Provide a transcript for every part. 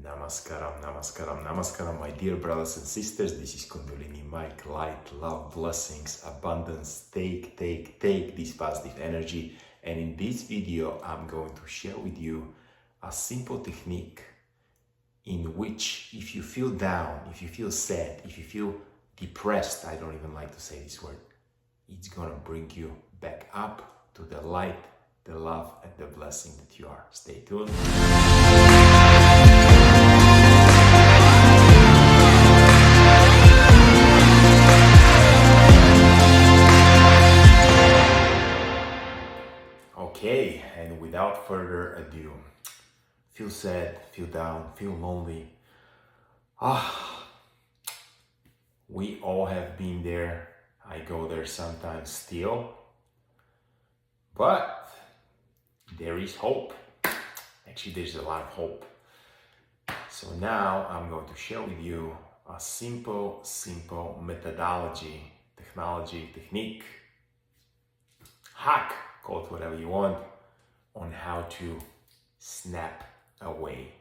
Namaskaram, namaskaram, namaskaram, my dear brothers and sisters. This is Kundalini, Mike, light, love, blessings, abundance. Take this positive energy. And in this video, I'm going to share with you a simple technique in which if you feel down, if you feel sad, if you feel depressed, I don't even like to say this word, it's gonna bring you back up to the light, the love, and the blessing that you are. Stay tuned. Okay, and without further ado, feel sad, feel down, feel lonely. We all have been there. I go there sometimes still. But there is hope. Actually, there's a lot of hope. So now I'm going to share with you a simple methodology, technique, hack, call it whatever you want, on how to snap away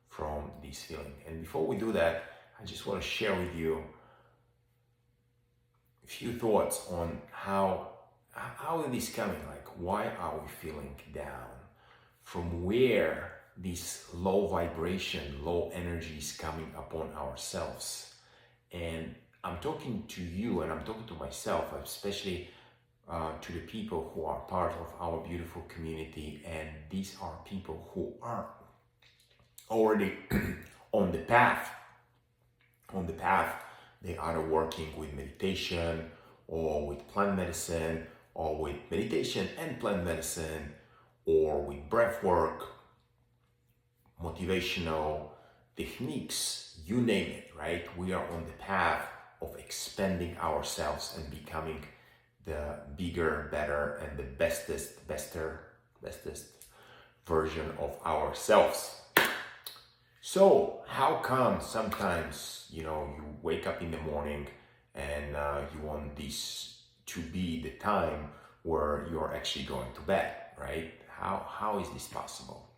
from this feeling. And before we do that, I just want to share with you a few thoughts on how it is coming, like why are we feeling down? From where this low vibration, low energy is coming upon ourselves. And I'm talking to you and I'm talking to myself, especially to the people who are part of our beautiful community. And these are people who are already on the path. They are working with meditation or with plant medicine, or with meditation and plant medicine, or with breath work, motivational techniques, you name it, right? We are on the path of expanding ourselves and becoming the bigger, better, and the bestest version of ourselves. So how come sometimes, you wake up in the morning and you want this to be the time where you're actually going to bed, right? How is this possible?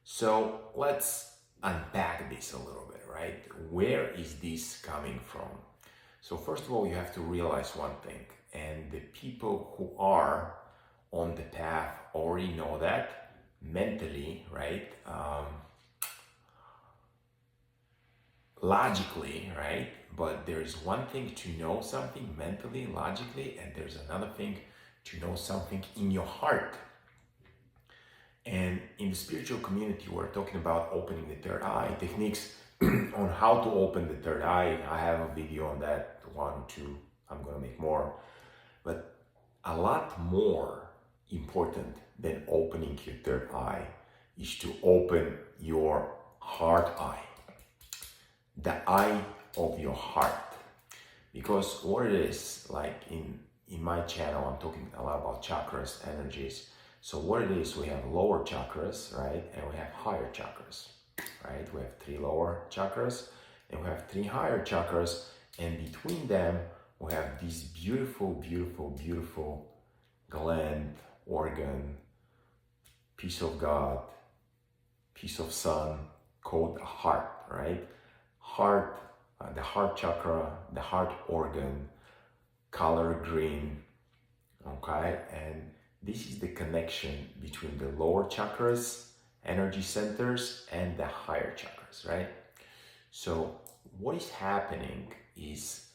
So let's unpack this a little bit, right? Where is this coming from? So first of all, you have to realize one thing, and the people who are on the path already know that mentally, right? Logically, right? But there's one thing to know something mentally, logically, and there's another thing to know something in your heart. And in the spiritual community, we're talking about opening the third eye, techniques on how to open the third eye. I have a video on that, 1 or 2, I'm gonna make more. But a lot more important than opening your third eye is to open your heart eye. The eye of your heart. Because what it is, like in my channel, I'm talking a lot about chakras, energies. So what it is, we have lower chakras, right? And we have higher chakras, right? We have 3 lower chakras and we have 3 higher chakras. And between them, we have this beautiful gland, organ, piece of God, piece of sun, called a heart, right? Heart, the heart chakra, the heart organ, color green, okay? And this is the connection between the lower chakras, energy centers, and the higher chakras, right? So what is happening is,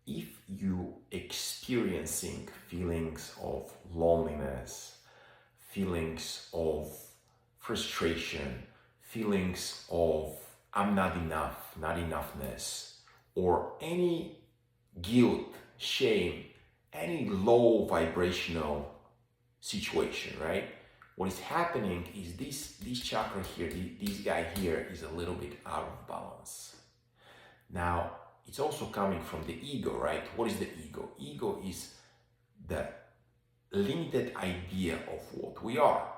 if you experiencing feelings of loneliness, feelings of frustration, feelings of I'm not enough, not enoughness, or any guilt, shame, any low vibrational situation, right? What is happening is this chakra here, this guy here is a little bit out of balance. Now, it's also coming from the ego, right? What is the ego? Ego is the limited idea of what we are,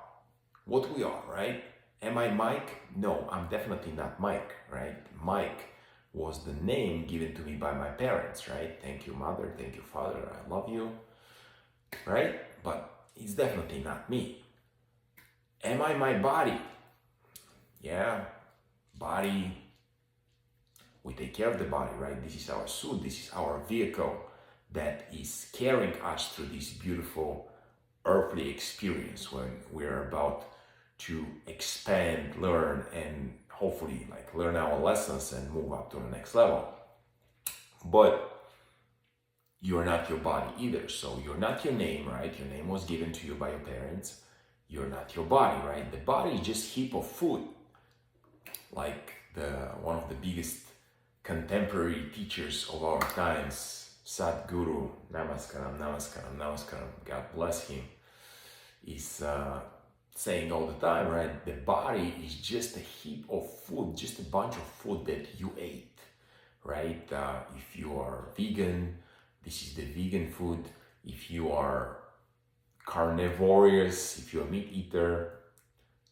right? Am I Mike? No, I'm definitely not Mike, right? Mike was the name given to me by my parents, right? Thank you, mother. Thank you, father. I love you, right? But it's definitely not me. Am I my body? Yeah, Body, we take care of the body, right? This is our suit, this is our vehicle that is carrying us through this beautiful earthly experience when we're about to expand, learn, and hopefully like learn our lessons and move up to the next level. But you're not your body either. So you're not your name, right? Your name was given to you by your parents. You're not your body, right? The body is just a heap of food. Like one of the biggest contemporary teachers of our times, Sadhguru, Namaskaram, Namaskaram, Namaskaram, God bless him, is saying all the time, right? The body is just a heap of food, just a bunch of food that you ate, right? If you are vegan, this is the vegan food. If you are carnivorous, if you're a meat eater,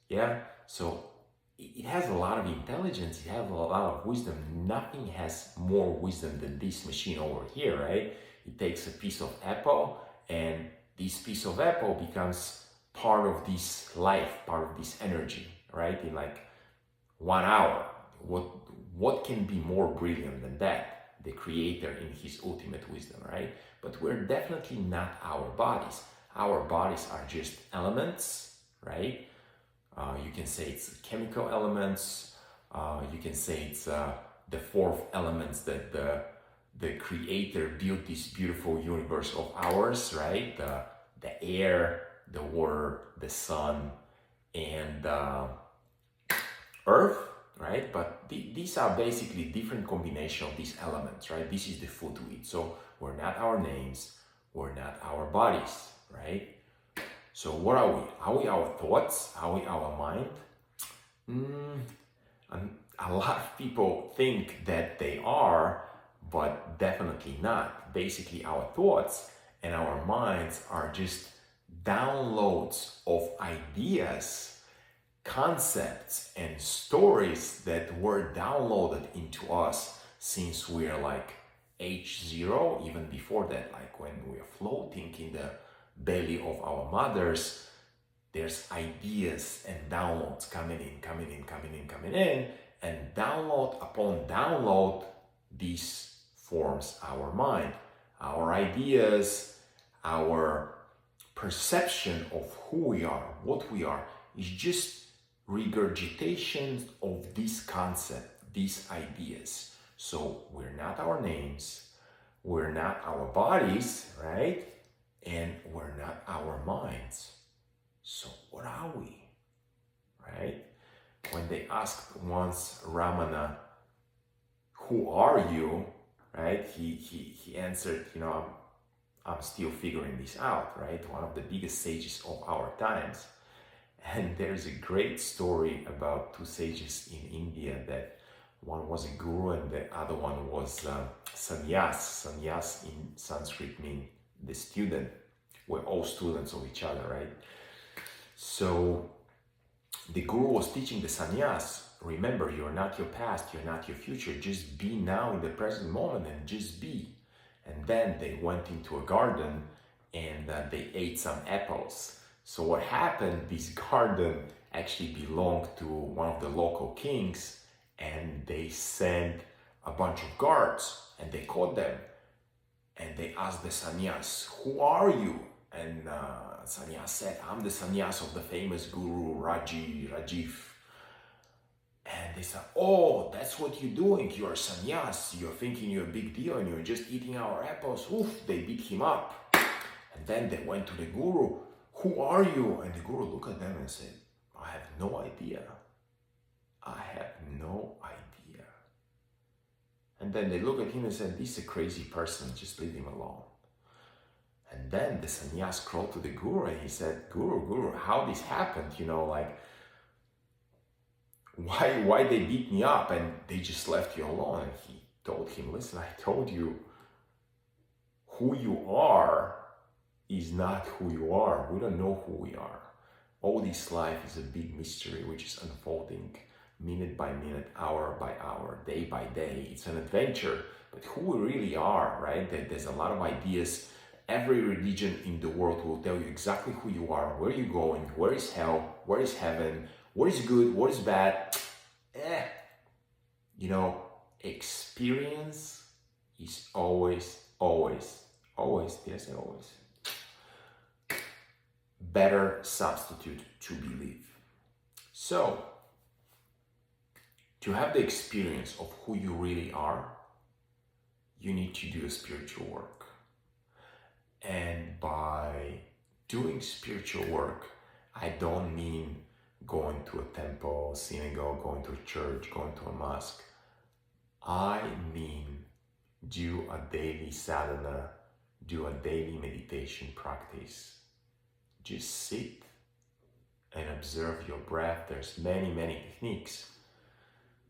yeah? So it has a lot of intelligence, it has a lot of wisdom. Nothing has more wisdom than this machine over here, right? It takes a piece of apple, and this piece of apple becomes part of this life, part of this energy, right? In like 1 hour. What can be more brilliant than that? The creator in his ultimate wisdom, right? But we're definitely not our bodies. Our bodies are just elements, right? You can say it's chemical elements. You can say it's the fourth elements that the creator built this beautiful universe of ours, right? The air, the water, the sun, and earth, right? But these are basically different combination of these elements, right? This is the food we eat. So we're not our names, we're not our bodies, right? So what are we? Are we our thoughts? Are we our mind? A lot of people think that they are, but definitely not. Basically, our thoughts and our minds are just downloads of ideas, concepts, and stories that were downloaded into us since we're like age 0, even before that, like when we're floating in the belly of our mothers, there's ideas and downloads coming in, and download upon download, this forms our mind. Our ideas, our perception of who we are, what we are, is just regurgitation of this concept, these ideas. So we're not our names, we're not our bodies, right? And we're not our minds. So what are we, right? When they asked once Ramana, who are you, right? He answered, I'm still figuring this out, right? One of the biggest sages of our times. And there's a great story about two sages in India, that one was a guru and the other one was sannyas. Sannyas in Sanskrit means the student. We're all students of each other, right? So the guru was teaching the sannyas, remember, you're not your past, you're not your future, just be now in the present moment and just be. And then they went into a garden and they ate some apples. So what happened, this garden actually belonged to one of the local kings, and they sent a bunch of guards and they caught them. And they asked the sannyas, who are you? And sannyas said, I'm the sannyas of the famous guru Rajiv. And they said, oh, that's what you're doing. You're a sannyas. You're thinking you're a big deal and you're just eating our apples. Oof, they beat him up. And then they went to the guru. Who are you? And the guru looked at them and said, I have no idea. I have no idea. And then they looked at him and said, this is a crazy person, just leave him alone. And then the sannyas crawled to the guru and he said, Guru, how this happened? Why they beat me up and they just left you alone? And he told him, listen, I told you, who you are is not who you are. We don't know who we are. All this life is a big mystery which is unfolding minute by minute, hour by hour, day by day. It's an adventure, but who we really are, right? There's a lot of ideas. Every religion in the world will tell you exactly who you are, where you're going, where is hell, where is heaven, what is good, what is bad. You know, experience is always, did I say always? Better substitute to believe. So, to have the experience of who you really are, you need to do a spiritual work. And by doing spiritual work, I don't mean going to a temple, synagogue, going to a church, going to a mosque. I mean do a daily sadhana, do a daily meditation practice. Just sit and observe your breath. There's many techniques.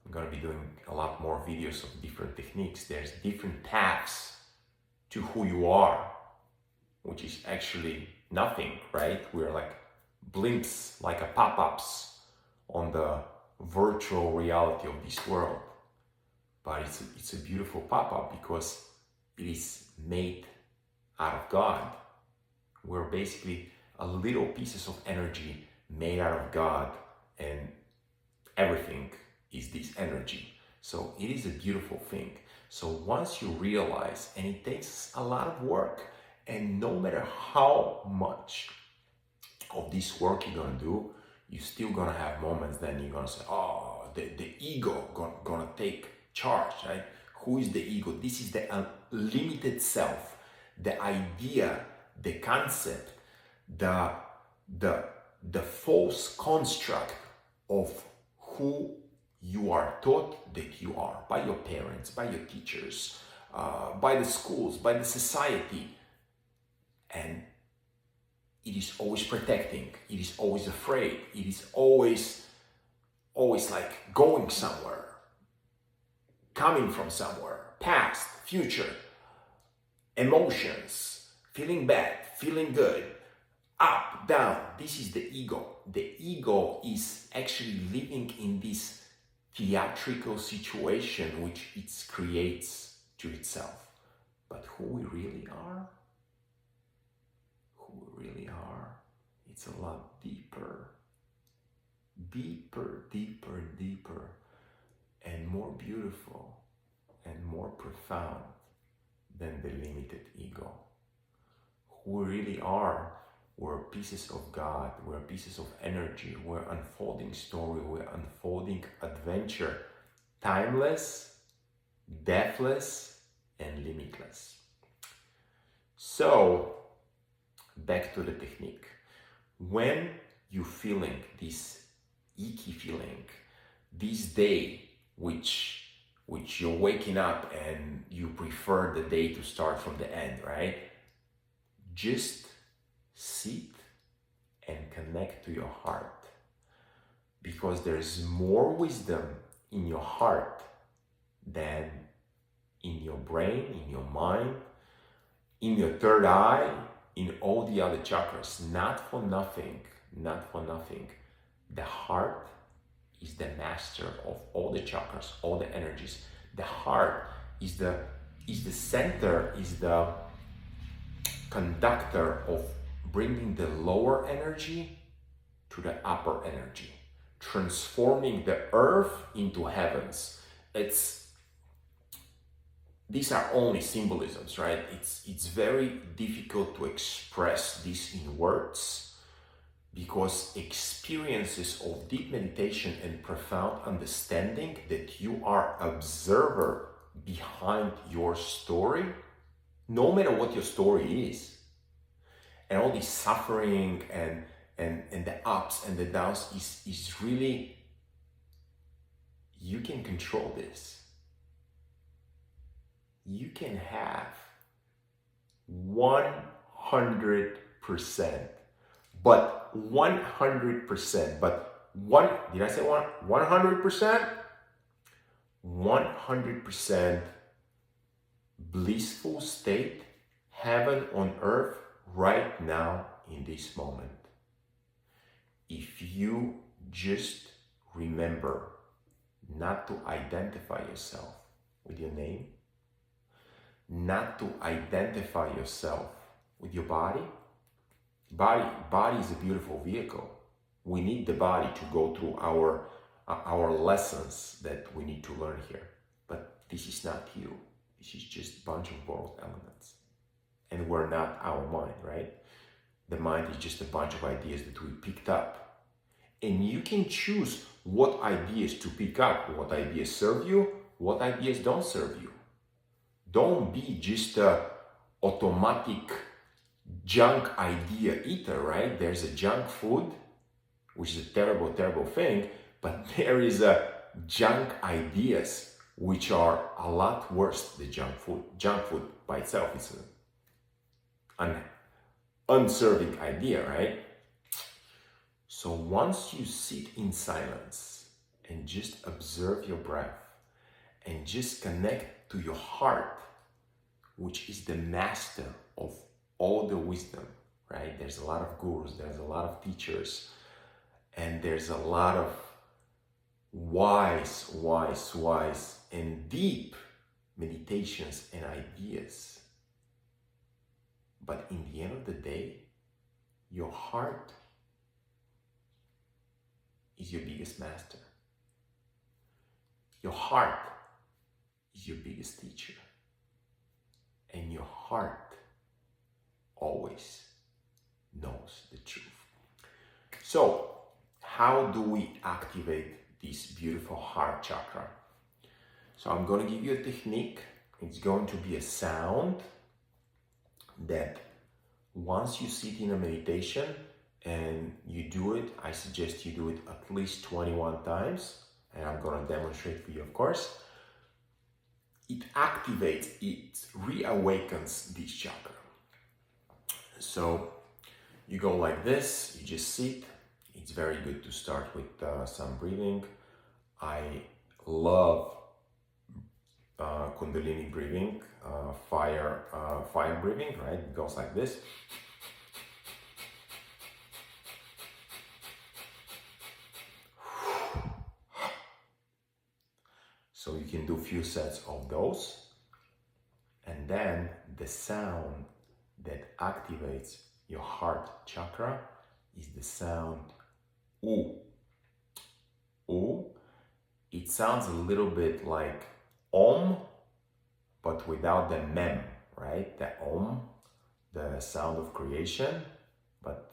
I'm going to be doing a lot more videos of different techniques. There's different paths to who you are, which is actually nothing, right? We're like blinks, like a pop-ups on the virtual reality of this world. But it's a beautiful pop-up because it is made out of God. We're basically a little pieces of energy made out of God, and everything is this energy. So it is a beautiful thing. So once you realize, and it takes a lot of work, and no matter how much of this work you're gonna do, you're still gonna have moments then you're gonna say, oh, the ego gonna take charge, right? Who is the ego? This is the unlimited self, the idea, the concept, the false construct of who you are taught that you are by your parents, by your teachers, by the schools, by the society. And it is always protecting, it is always afraid, it is always like going somewhere, coming from somewhere, past, future, emotions, feeling bad, feeling good, up, down. This is the ego. The ego is actually living in this theatrical situation which it creates to itself. But who we really are, it's a lot deeper, and more beautiful and more profound than the limited ego. Who we really are, we're pieces of God, we're pieces of energy, we're unfolding story, we're unfolding adventure, timeless, deathless, and limitless. So, back to the technique. When you're feeling this icky feeling, this day which you're waking up and you prefer the day to start from the end, right? Just sit and connect to your heart, because there's more wisdom in your heart than in your brain, in your mind, in your third eye, in all the other chakras. Not for nothing. The heart is the master of all the chakras, all the energies. The heart is the center, is the conductor of bringing the lower energy to the upper energy, transforming the earth into heavens. These are only symbolisms, right? It's very difficult to express this in words, because experiences of deep meditation and profound understanding that you are observer behind your story, no matter what your story is, and all this suffering and the ups and the downs is really, you can control this. You can have 100%, but 100%, but one, did I say 100%? 100% blissful state, heaven on earth right now in this moment. If you just remember not to identify yourself with your name, not to identify yourself with your body. Body is a beautiful vehicle. We need the body to go through our our lessons that we need to learn here. But this is not you. This is just a bunch of borrowed elements. And we're not our mind, right? The mind is just a bunch of ideas that we picked up. And you can choose what ideas to pick up, what ideas serve you, what ideas don't serve you. Don't be just a automatic junk idea eater, right? There's a junk food, which is a terrible, terrible thing, but there is a junk ideas, which are a lot worse than junk food. Junk food by itself is an unserving idea, right? So once you sit in silence and just observe your breath and just connect to your heart, which is the master of all the wisdom, right? There's a lot of gurus, there's a lot of teachers, and there's a lot of wise and deep meditations and ideas. But in the end of the day, your heart is your biggest master. Your heart is your biggest teacher. And your heart always knows the truth. So, how do we activate this beautiful heart chakra? So I'm going to give you a technique. It's going to be a sound that once you sit in a meditation and you do it, I suggest you do it at least 21 times, and I'm going to demonstrate for you, of course. It activates, it reawakens this chakra. So you go like this, you just sit. It's very good to start with some breathing. I love Kundalini breathing, fire breathing, right? It goes like this. So you can do a few sets of those. And then the sound that activates your heart chakra is the sound oo. Oo. It sounds a little bit like om, but without the mem, right? The om, the sound of creation, but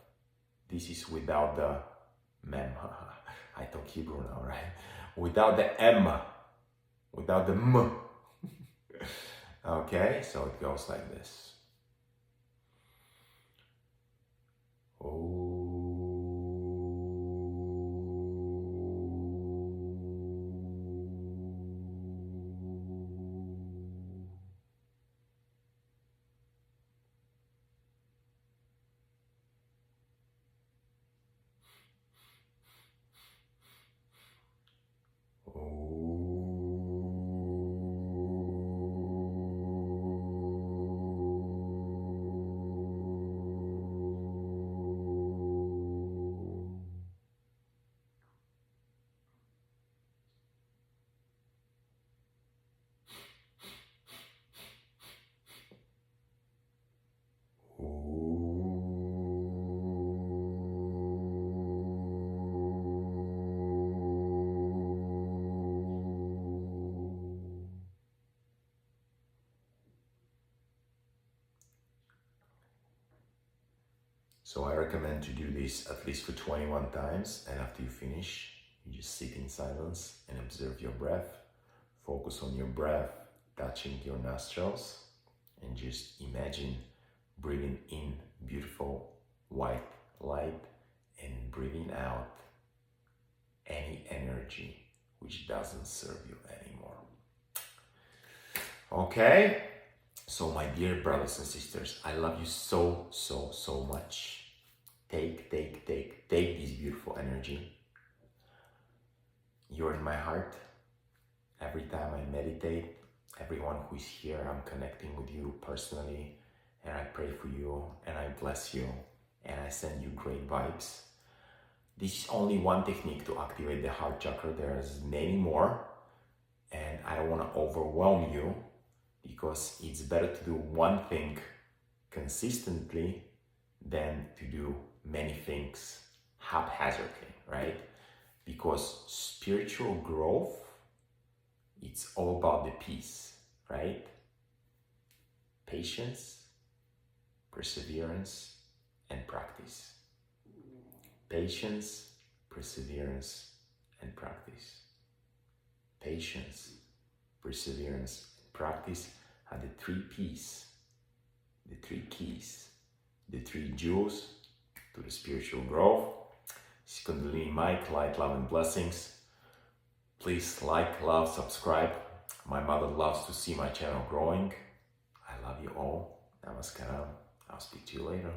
this is without the mem. I talk Hebrew now, right? Without the m, without the m. Okay, so it goes like this. Oh. So I recommend to do this at least for 21 times, and after you finish, you just sit in silence and observe your breath. Focus on your breath touching your nostrils and just imagine breathing in beautiful white light and breathing out any energy which doesn't serve you anymore. Okay? So my dear brothers and sisters, I love you so much. Take this beautiful energy. You're in my heart. Every time I meditate, everyone who is here, I'm connecting with you personally, and I pray for you, and I bless you, and I send you great vibes. This is only one technique to activate the heart chakra. There's many more, and I don't want to overwhelm you, because it's better to do one thing consistently than to do many things haphazardly, right? because spiritual growth, it's all about the peace, right? Patience, perseverance, and practice. Patience, perseverance, and practice. Patience, perseverance, and practice are the 3 P's, the 3 keys, the 3 jewels to the spiritual growth. This is Kundalini Mike, light, love, and blessings. Please like, love, subscribe. My mother loves to see my channel growing. I love you all. Namaskaram. I'll speak to you later.